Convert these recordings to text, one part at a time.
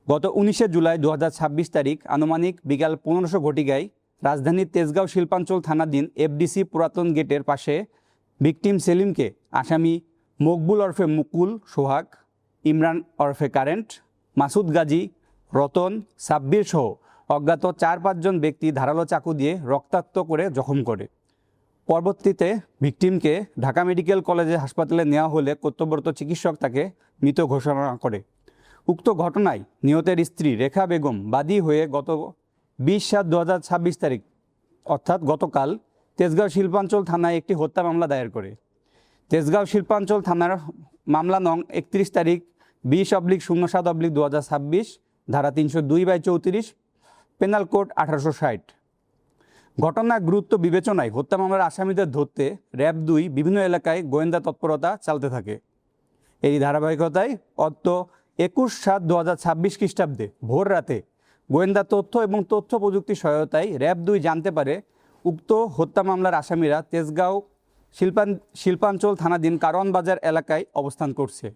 গত 19শে জুলাই 2026 তারিখ আনুমানিক বিকাল 1500 ঘটিকায় রাজধানীর তেজগাঁও শিল্পাঞ্চল থানাধীন এফডিসি পুরাতন গেটের পাশে ভিকটিম সেলিমকে আসামি মকবুল ওরফে মুকুল সোহাগ, ইমরান ওরফে কারেন্ট, মাসুদ গাজী, রতন, সাব্বির সহ অজ্ঞাত 4-5 জন ব্যক্তি ধারালো চাকু দিয়ে রক্তাক্ত করে জখম করে। পরবর্তীতে ভিকটিমকে ঢাকা মেডিকেল কলেজে হাসপাতালে নেওয়া হলে কর্তব্যরত চিকিৎসক তাকে মৃত ঘোষণা করে। উক্ত ঘটনায় নিহতের স্ত্রী রেখা বেগম বাদী হয়ে গত 20/7/2026 তারিখ অর্থাৎ গতকাল তেজগাঁও শিল্পাঞ্চল থানায় একটি হত্যা মামলা দায়ের করে। তেজগাঁও শিল্পাঞ্চল থানার মামলা নং 31 তারিখ 20/07/2026 ধারা 302/34 পেনাল কোড 1860। ঘটনার গুরুত্ব বিবেচনায় হত্যা মামলার আসামিদের ধরতে র্যাব 2 বিভিন্ন এলাকায় গোয়েন্দা তৎপরতা চালাতে থাকে। এই ধারাবাহিকতায় অর্থ 21/7/2026 খ্রিস্টাব্দে ভোর রাতে গোয়েন্দা তথ্য এবং তথ্য প্রযুক্তি সহায়তায় র্যাব 2 জানতে পারে উক্ত হত্যা মামলার আসামিরা তেজগাঁও শিল্পাঞ্চল থানাধীন কারওয়ান বাজার এলাকায় অবস্থান করছে।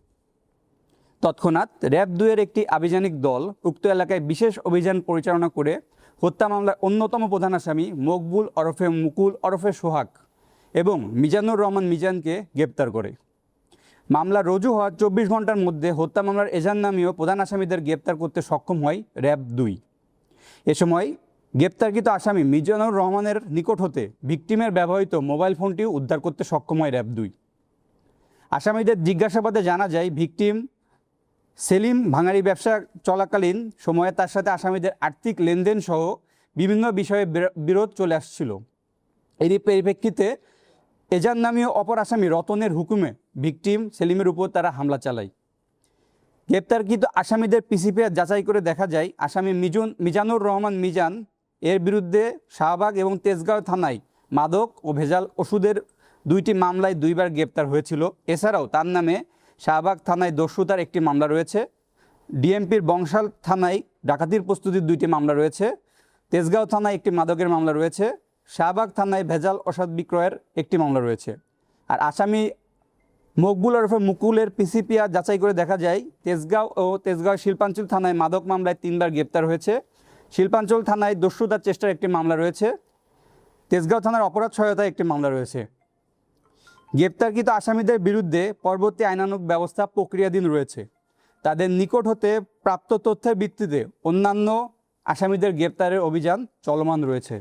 তৎক্ষণাৎ র্যাব 2 এর একটি আভিযানিক দল উক্ত এলাকায় বিশেষ অভিযান পরিচালনা করে হত্যা মামলার অন্যতম প্রধান আসামি মকবুল ওরফে মুকুল ওরফে সোহাগ এবং মিজানুর রহমান মিজানকে গ্রেপ্তার করে। মামলা রুজু হওয়ার 24 ঘন্টার মধ্যে হত্যা মামলার এজান নামীয় প্রধান আসামিদের গ্রেপ্তার করতে সক্ষম হয় র্যাব 2। এ সময় গ্রেপ্তারকৃত আসামি মিজানুর রহমানের নিকট হতে ভিকটিমের ব্যবহৃত মোবাইল ফোনটিও উদ্ধার করতে সক্ষম হয় র্যাব 2। আসামিদের জিজ্ঞাসাবাদে জানা যায় ভিকটিম সেলিম ভাঙাড়ি ব্যবসা চলাকালীন সময়ে তার সাথে আসামিদের আর্থিক লেনদেন সহ বিভিন্ন বিষয়ে বিরোধ চলে আসছিল। এরই পরিপ্রেক্ষিতে এজান নামীয় অপর আসামি রতনের হুকুমে ভিকটিম সেলিমের উপর তারা হামলা চালায়। গ্রেপ্তারকৃত আসামিদের পিসিপিআর যাচাই করে দেখা যায় আসামি মিজানুর রহমান মিজান এর বিরুদ্ধে শাহবাগ এবং তেজগাঁও থানায় মাদক ও ভেজাল ওষুধের 2টি মামলায় 2বার গ্রেপ্তার হয়েছিল। এছাড়াও তার নামে শাহবাগ থানায় দস্যুতার একটি মামলা রয়েছে, ডিএমপির বংশাল থানায় ডাকাতির প্রস্তুতির 2টি মামলা রয়েছে, তেজগাঁও থানায় একটি মাদকের মামলা রয়েছে, শাহবাগ থানায় ভেজাল ওষুধ বিক্রয়ের একটি মামলা রয়েছে। আর আসামি মকবুল ওরফে মুকুলের পিসিপিআর যাচাই করে দেখা যায় তেজগাঁও শিল্পাঞ্চল থানায় মাদক মামলায় 3বার গ্রেপ্তার হয়েছে, শিল্পাঞ্চল থানায় দস্যুতার চেষ্টার একটি মামলা রয়েছে, তেজগাঁও থানার অপরাধ সহায়তায় একটি মামলা রয়েছে। গ্রেপ্তারকৃত আসামিদের বিরুদ্ধে পরবর্তী আইনানুগ ব্যবস্থা প্রক্রিয়াধীন রয়েছে। তাদের নিকট হতে প্রাপ্ত তথ্যের ভিত্তিতে অন্যান্য আসামিদের গ্রেপ্তারের অভিযান চলমান রয়েছে।